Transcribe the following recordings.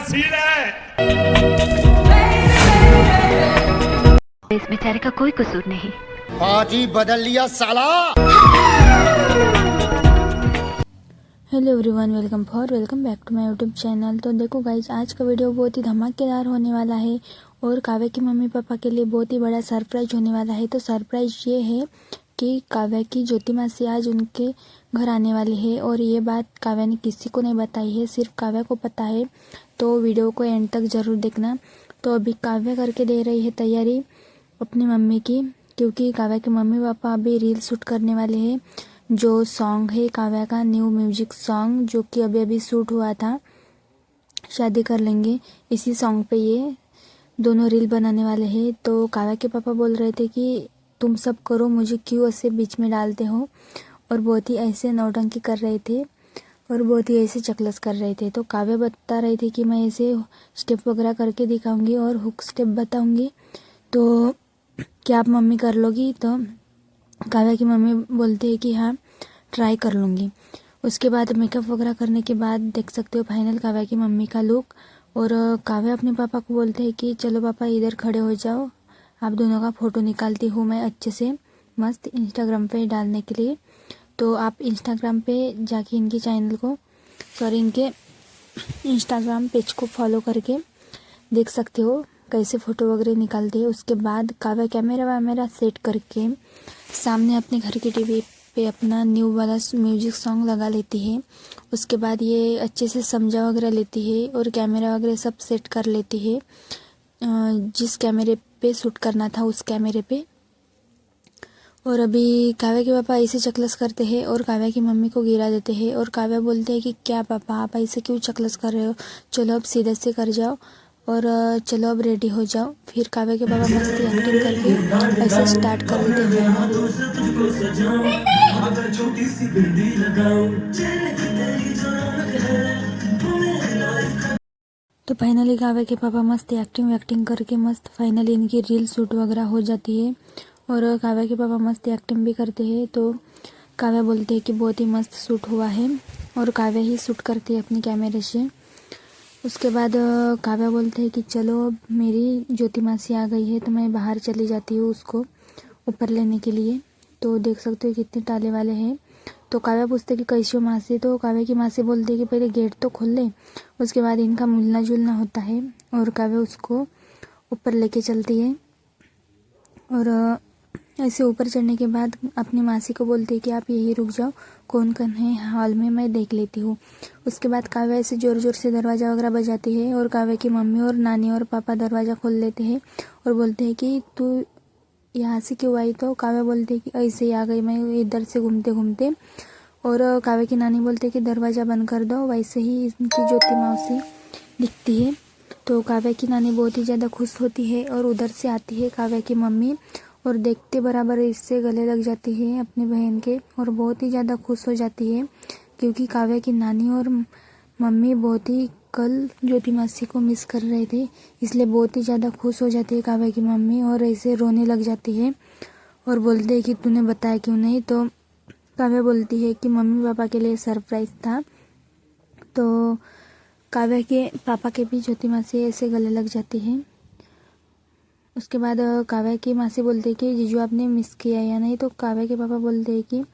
Scene है। इस बेचारे का कोई कसूर नहीं। बाजी बदल लिया साला। Hello everyone, welcome back to my YouTube channel. तो देखो गाइज, आज का वीडियो बहुत ही धमाकेदार होने वाला है और काव्या के मम्मी पापा के लिए बहुत ही बड़ा सरप्राइज होने वाला है। तो सरप्राइज ये है कि काव्या की ज्योति मासी आज उनके घर आने वाली है और ये बात काव्या ने किसी को नहीं बताई है, सिर्फ काव्या को पता है। तो वीडियो को एंड तक ज़रूर देखना। तो अभी काव्या करके दे रही है तैयारी अपनी मम्मी की, क्योंकि काव्या के मम्मी पापा अभी रील शूट करने वाले हैं। जो सॉन्ग है काव्या का न्यू म्यूजिक सॉन्ग, जो कि अभी अभी शूट हुआ था, शादी कर लेंगे, इसी सॉन्ग पे ये दोनों रील बनाने वाले हैं। तो काव्या के पापा बोल रहे थे कि तुम सब करो, मुझे क्यों ऐसे बीच में डालते हो, और बहुत ही ऐसे नौटंकी कर रहे थे और बहुत ही ऐसे चकलस कर रहे थे। तो काव्या बता रही थी कि मैं ऐसे स्टेप वगैरह करके दिखाऊंगी और हुक स्टेप बताऊंगी, तो क्या आप मम्मी कर लोगी? तो काव्या की मम्मी बोलते हैं कि हाँ, ट्राई कर लूँगी। उसके बाद मेकअप वगैरह करने के बाद देख सकते हो फाइनल काव्या की मम्मी का लुक। और काव्या अपने पापा को बोलते हैं कि चलो पापा इधर खड़े हो जाओ, आप दोनों का फ़ोटो निकालती हूँ मैं अच्छे से मस्त इंस्टाग्राम पे डालने के लिए। तो आप इंस्टाग्राम पे जाके इनके चैनल को इनके इंस्टाग्राम पेज को फॉलो करके देख सकते हो कैसे फ़ोटो वगैरह निकालते हैं। उसके बाद काव्या कैमरा वैमरा सेट करके सामने अपने घर की टीवी पे अपना न्यू वाला म्यूजिक सॉन्ग लगा लेती है। उसके बाद ये अच्छे से समझा वगैरह लेती है और कैमरा वगैरह सब सेट कर लेती है, जिस कैमरे पे शूट करना था उस कैमरे पे। और अभी काव्या के पापा ऐसे चकलस करते हैं और काव्या की मम्मी को गिरा देते हैं और काव्या बोलते हैं कि क्या पापा आप ऐसे क्यों चकलस कर रहे हो, चलो अब सीधे से कर जाओ और चलो अब रेडी हो जाओ। फिर काव्या के पापा मस्ती एक्टिंग करके ऐसे स्टार्ट कर देते हैं। तो फाइनली काव्या के पापा मस्त एक्टिंग करके मस्त फाइनली इनकी रील शूट वगैरह हो जाती है और काव्या के पापा मस्त एक्टिंग भी करते हैं। तो काव्या बोलते हैं कि बहुत ही मस्त शूट हुआ है और काव्या ही शूट करती है अपनी कैमरे से। उसके बाद काव्या बोलते हैं कि चलो मेरी ज्योति मासी आ गई है, तो मैं बाहर चली जाती हूँ उसको ऊपर लेने के लिए। तो देख सकते हो कितने टाले वाले हैं। तो काव्या पूछते कि कैसी हो मासी? तो काव्या की मासी बोलती है कि पहले गेट तो खोल ले, उसके बाद इनका मिलना जुलना होता है। और काव्या उसको ऊपर लेके चलती है और ऐसे ऊपर चढ़ने के बाद अपनी मासी को बोलती है कि आप यहीं रुक जाओ, कौन कौन है हॉल में मैं देख लेती हूँ। उसके बाद काव्या ऐसे ज़ोर ज़ोर से दरवाज़ा वगैरह बजाती है और काव्या की मम्मी और नानी और पापा दरवाज़ा खोल लेते हैं और बोलते हैं कि तू यहाँ से क्यों आई? तो काव्या बोलती है कि ऐसे ही आ गई मैं इधर से घूमते घूमते। और काव्या की नानी बोलते हैं कि दरवाज़ा बंद कर दो, वैसे ही इनकी ज्योति मौसी दिखती है। तो काव्या की नानी बहुत ही ज़्यादा खुश होती है और उधर से आती है काव्या की मम्मी और देखते बराबर इससे गले लग जाती है अपनी बहन के और बहुत ही ज़्यादा खुश हो जाती है, क्योंकि काव्या की नानी और मम्मी बहुत ही कल ज्योति मासी को मिस कर रहे थे, इसलिए बहुत ही ज़्यादा खुश हो जाती है काव्या की मम्मी और ऐसे रोने लग जाती है और बोलते हैं कि तूने बताया क्यों नहीं? तो काव्या बोलती है कि मम्मी पापा के लिए सरप्राइज़ था। तो काव्या के पापा के भी ज्योति मासी ऐसे गले लग जाती है। उसके बाद काव्या की मासी बोलते हैं कि जीजू आपने मिस किया या नहीं? तो काव्या के पापा बोलते हैं कि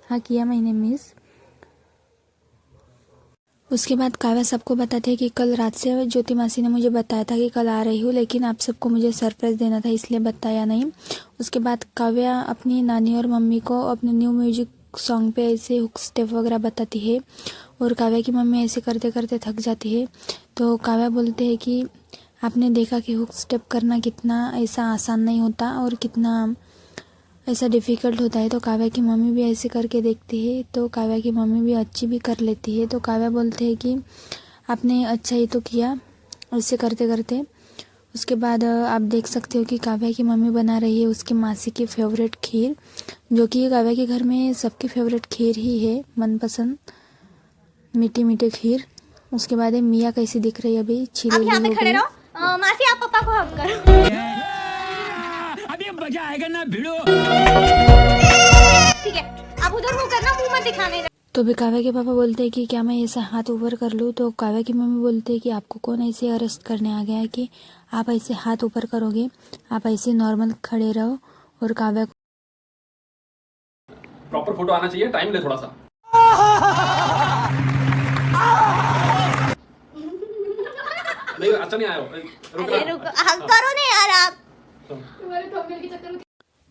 हाँ किया मैंने मिस। उसके बाद काव्या सबको बताते हैं कि कल रात से ज्योति मासी ने मुझे बताया था कि कल आ रही हूँ, लेकिन आप सबको मुझे सरप्राइज़ देना था इसलिए बताया नहीं। उसके बाद काव्या अपनी नानी और मम्मी को अपने न्यू म्यूजिक सॉन्ग पे ऐसे हुक स्टेप वगैरह बताती है और काव्या की मम्मी ऐसे करते करते थक जाती है। तो काव्या बोलते हैं कि आपने देखा कि हुक स्टेप करना कितना ऐसा आसान नहीं होता और कितना ऐसा डिफ़िकल्ट होता है। तो काव्या की मम्मी भी ऐसे करके देखती है, तो काव्या की मम्मी भी अच्छी भी कर लेती है। तो काव्या बोलते हैं कि आपने अच्छा ही तो किया ऐसे करते करते। उसके बाद आप देख सकते हो कि काव्या की मम्मी बना रही है उसकी मासी की फेवरेट खीर, जो कि काव्या के घर में सबकी फेवरेट खीर ही है, मनपसंद मीठी मीठी खीर। उसके बाद मिया कैसी दिख रही है अभी, छिली हो गई। मासी आप पापा को हक करो। अभी मजा आएगा ना भिड़ो। ठीक है, अब उधर मुंह करना, मुंह मत दिखाने। तो भी काव्या के पापा बोलते हैं कि क्या मैं ऐसा हाथ ऊपर कर लूँ। तो काव्या की मम्मी बोलते हैं कि आपको कौन ऐसे अरेस्ट करने आ गया है कि आप ऐसे हाथ ऊपर करोगे, आप ऐसे नॉर्मल खड़े रहो। और काव्या प्रॉपर फोटो आना चाहिए, टाइम ले थोड़ा सा। नहीं अच्छा नहीं आया हो। अरे रुको, करो नहीं यार आप।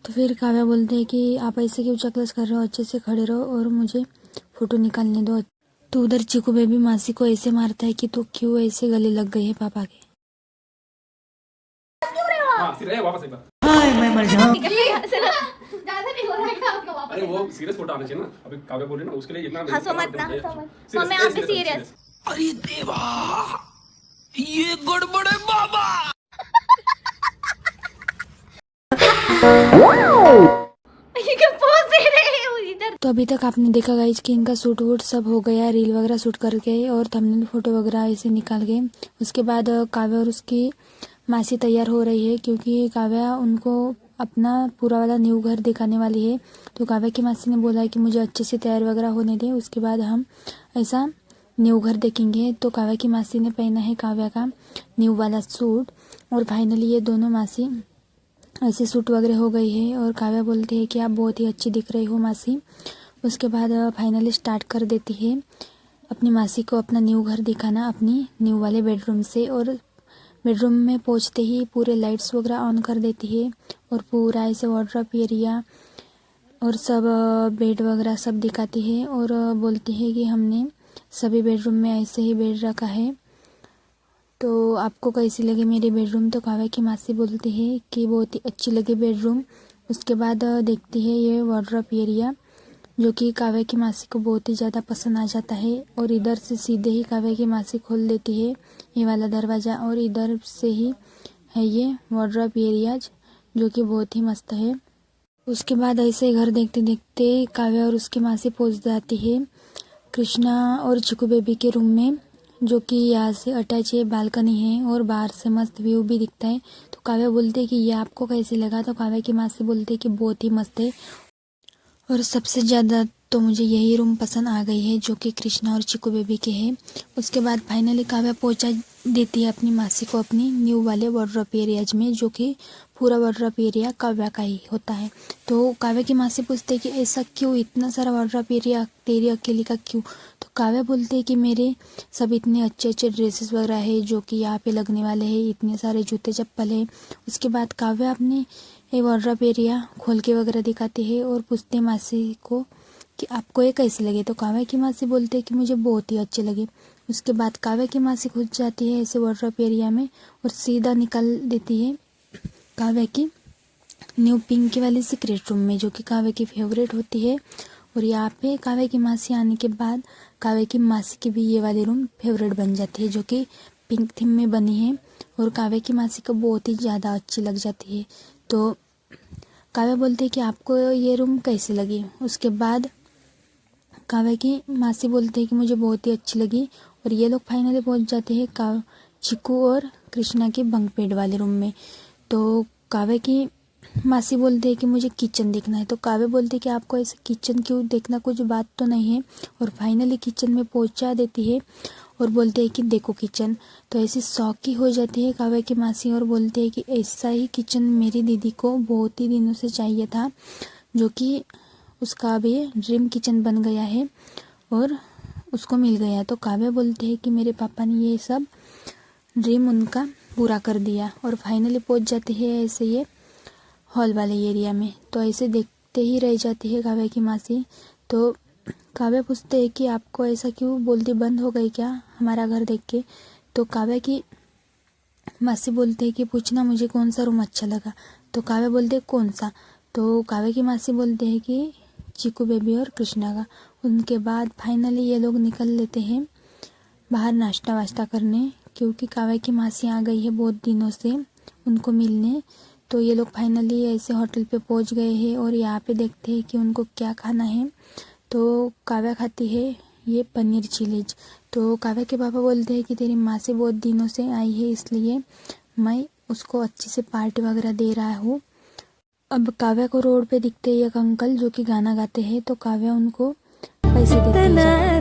तो फिर काव्या बोलते हैं कि आप ऐसे क्यों चकलस कर रहे हो, अच्छे से खड़े रहो और मुझे फोटो निकालने दो। तो उधर चिकू बेबी मासी को ऐसे मारता है कि तू क्यों ऐसे गले लग गई है पापा के। हाँ सिर है, वापस एक बार। ज्यादा नहीं हो रहा है क्या आपका वापस? अरे वो सीरियस फोटो आना चाहिए ना, अभी काव्या बोल रही है ना, उसके लिए इतना हंसो मत ना, मम्मी आप भी सीरियस। अरे देवा, ये गड़बड़ है बाबा। ये क्या पोज दे रहे हैं इधर? तो अभी तक आपने देखा गाइज कि इनका शूट वूट सब हो गया, रील वगैरह शूट कर गए और थंबनेल फोटो वगैरह ऐसे निकाल गए। उसके बाद काव्या और उसकी मासी तैयार हो रही है क्योंकि काव्या उनको अपना पूरा वाला न्यू घर दिखाने वाली है। तो काव्या की मासी ने बोला है कि मुझे अच्छे से तैयार वगैरह होने दें, उसके बाद हम ऐसा न्यू घर देखेंगे। तो काव्या की मासी ने पहना है काव्या का न्यू वाला सूट और फाइनली ये दोनों मासी ऐसे सूट वगैरह हो गई है। और काव्या बोलती है कि आप बहुत ही अच्छी दिख रही हो मासी। उसके बाद फाइनली स्टार्ट कर देती है अपनी मासी को अपना न्यू घर दिखाना अपनी न्यू वाले बेडरूम से। और बेडरूम में पहुंचते ही पूरे लाइट्स वगैरह ऑन कर देती है और पूरा ऐसे वार्डरोब एरिया और सब बेड वगैरह सब दिखाती है और बोलती है कि हमने सभी बेडरूम में ऐसे ही बेड रखा है, तो आपको कैसी लगी मेरी बेडरूम। तो काव्या की मासी बोलती है कि बहुत ही अच्छी लगी बेडरूम। उसके बाद देखती है ये वार्डरोब एरिया जो कि काव्या की मासी को बहुत ही ज़्यादा पसंद आ जाता है। और इधर से सीधे ही काव्या की मासी खोल देती है ये वाला दरवाज़ा और इधर से ही है ये वार्डरोब एरिया जो कि बहुत ही मस्त है। उसके बाद ऐसे घर देखते देखते काव्या और उसकी मासी पहुंच जाती है कृष्णा और चिकू बेबी के रूम में, जो कि यहाँ से अटैच है, बालकनी है और बाहर से मस्त व्यू भी दिखता है। तो काव्या बोलते है कि ये आपको कैसे लगा। तो काव्या की मासी बोलते है कि बहुत ही मस्त है और सबसे ज़्यादा तो मुझे यही रूम पसंद आ गई है जो कि कृष्णा और चिकू बेबी के है। उसके बाद फाइनली काव्या पहुंचा देती है अपनी मासी को अपनी न्यू वाले वार्डरोब एरियाज में, जो कि पूरा वार्डरोब एरिया काव्या का ही होता है। तो काव्या की मासी पूछते हैं कि ऐसा क्यों, इतना सारा वार्डरोब एरिया तेरी अकेली का क्यों। तो काव्या बोलते हैं कि मेरे सब इतने अच्छे अच्छे ड्रेसेस वगैरह है जो कि यहाँ पे लगने वाले हैं, इतने सारे जूते चप्पल है। उसके बाद काव्या अपने ये वार्डरोब एरिया खोल के वगैरह दिखाती है और पूछते हैं मासी को कि आपको ये कैसे लगे। तो काव्या की मासी बोलते हैं कि मुझे बहुत ही अच्छे लगे। उसके बाद काव्या की मासी घुस जाती है ऐसे वार्डरोब एरिया में और सीधा निकल देती है काव्या की न्यू पिंक वाली सीक्रेट रूम में, जो कि काव्या की फेवरेट होती है। और यहाँ पे काव्या की मासी आने के बाद काव्या की मासी की भी ये वाली रूम फेवरेट बन जाती है, जो कि पिंक थीम में बनी है और काव्या की मासी को बहुत ही ज़्यादा अच्छी लग जाती है। तो काव्या बोलते हैं कि आपको ये रूम कैसी लगी। उसके बाद काव्या की मासी बोलते हैं कि मुझे बहुत ही अच्छी लगी और ये लोग फाइनली पहुंच जाते हैं चिकू और कृष्णा के बंक बेड वाले रूम में। तो काव्या की मासी बोलते हैं कि मुझे किचन देखना है। तो काव्या बोलते हैं कि आपको ऐसे किचन क्यों देखना, कुछ बात तो नहीं है। और फाइनली किचन में पहुंचा देती है और बोलते हैं कि देखो किचन। तो ऐसी शौकी हो जाती है काव्या की मासी और बोलते हैं कि ऐसा ही किचन मेरी दीदी को बहुत ही दिनों से चाहिए था, जो कि उसका अभी ड्रीम किचन बन गया है और उसको मिल गया। तो काव्या बोलते हैं कि मेरे पापा ने ये सब ड्रीम उनका पूरा कर दिया और फाइनली पहुंच जाती है ऐसे ये हॉल वाले एरिया में। तो ऐसे देखते ही रह जाती है काव्या की मासी। तो काव्या पूछते हैं कि आपको ऐसा क्यों बोलती बंद हो गई क्या हमारा घर देख के। तो काव्या की मासी बोलते हैं कि पूछना मुझे कौन सा रूम अच्छा लगा। तो काव्या बोलते हैं कौन सा। तो काव्या की मासी बोलते हैं कि चिकू बेबी और कृष्णा का। उनके बाद फाइनली ये लोग निकल लेते हैं बाहर नाश्ता वाश्ता करने, क्योंकि काव्या की मासी आ गई है बहुत दिनों से उनको मिलने। तो ये लोग फाइनली ऐसे होटल पे पहुंच गए हैं और यहाँ पे देखते हैं कि उनको क्या खाना है। तो काव्या खाती है ये पनीर चिलीज। तो काव्या के पापा बोलते हैं कि तेरी माँ से बहुत दिनों से आई है, इसलिए मैं उसको अच्छी से पार्टी वगैरह दे रहा हूँ। अब काव्या को रोड पे दिखते हैं एक अंकल जो कि गाना गाते हैं। तो काव्या उनको पैसे देते हैं।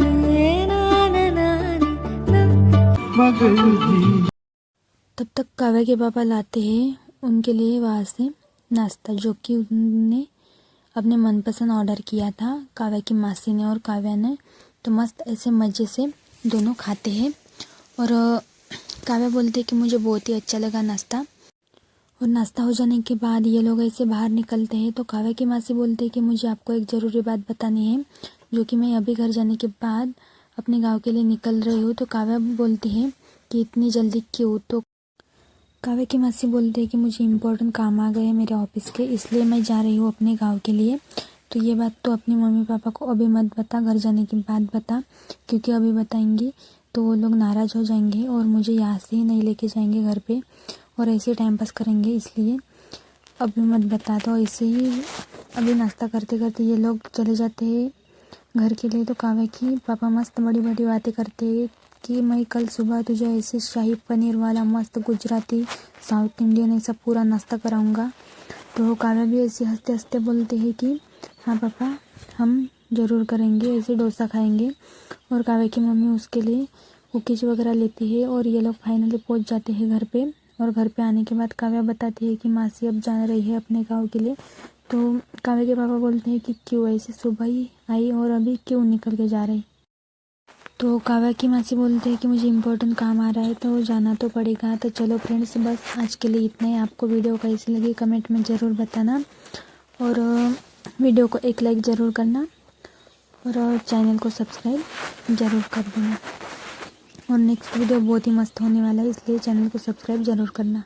तब तक काव्या के पापा लाते हैं उनके लिए वहाँ से नाश्ता, जो कि उन्होंने अपने मनपसंद ऑर्डर किया था, काव्या की मासी ने और काव्या ने। तो मस्त ऐसे मज़े से दोनों खाते हैं। और काव्या बोलते कि मुझे बहुत ही अच्छा लगा नाश्ता। और नाश्ता हो जाने के बाद ये लोग ऐसे बाहर निकलते हैं। तो काव्या की मासी बोलते हैं कि मुझे आपको एक ज़रूरी बात बतानी है, जो कि मैं अभी घर जाने के बाद अपने गांव के लिए निकल रही हूँ। तो काव्या बोलती है कि इतनी जल्दी क्यों? तो काव्या की मासी बोलते हैं कि मुझे इम्पोर्टेंट काम आ गए हैं मेरे ऑफिस के, इसलिए मैं जा रही हूँ अपने गांव के लिए। तो ये बात तो अपने मम्मी पापा को अभी मत बता, घर जाने के बाद बता, क्योंकि अभी बताएंगी तो वो लोग नाराज़ हो जाएंगे और मुझे यहाँ से ही नहीं लेके जाएंगे घर पे और ऐसे टाइम पास करेंगे, इसलिए अभी मत बता। तो ऐसे ही अभी नाश्ता करते करते ये लोग चले जाते हैं घर के लिए। तो काव्या की पापा मस्त बड़ी बड़ी बातें करते हैं कि मैं कल सुबह तुझे ऐसे शाही पनीर वाला मस्त गुजराती साउथ इंडियन ऐसा पूरा नाश्ता कराऊंगा। तो काव्या भी ऐसे हंसते हंसते बोलते हैं कि हाँ पापा, हम ज़रूर करेंगे, ऐसे डोसा खाएंगे। और काव्या की मम्मी उसके लिए कुकीज़ वगैरह लेती है और ये लोग फाइनली पहुंच जाते हैं घर पे। और घर पे आने के बाद काव्या बताती है कि मासी अब जा रही है अपने गाँव के लिए। तो काव्या के पापा बोलते हैं कि क्यों, ऐसे सुबह ही आई और अभी क्यों निकल के जा रही? तो काव्या की मासी बोलते हैं कि मुझे इम्पोर्टेंट काम आ रहा है तो जाना तो पड़ेगा। तो चलो फ्रेंड्स, बस आज के लिए इतना ही। आपको वीडियो कैसी लगी कमेंट में ज़रूर बताना और वीडियो को एक लाइक ज़रूर करना और चैनल को सब्सक्राइब ज़रूर कर देना। और नेक्स्ट वीडियो बहुत ही मस्त होने वाला है, इसलिए चैनल को सब्सक्राइब ज़रूर करना।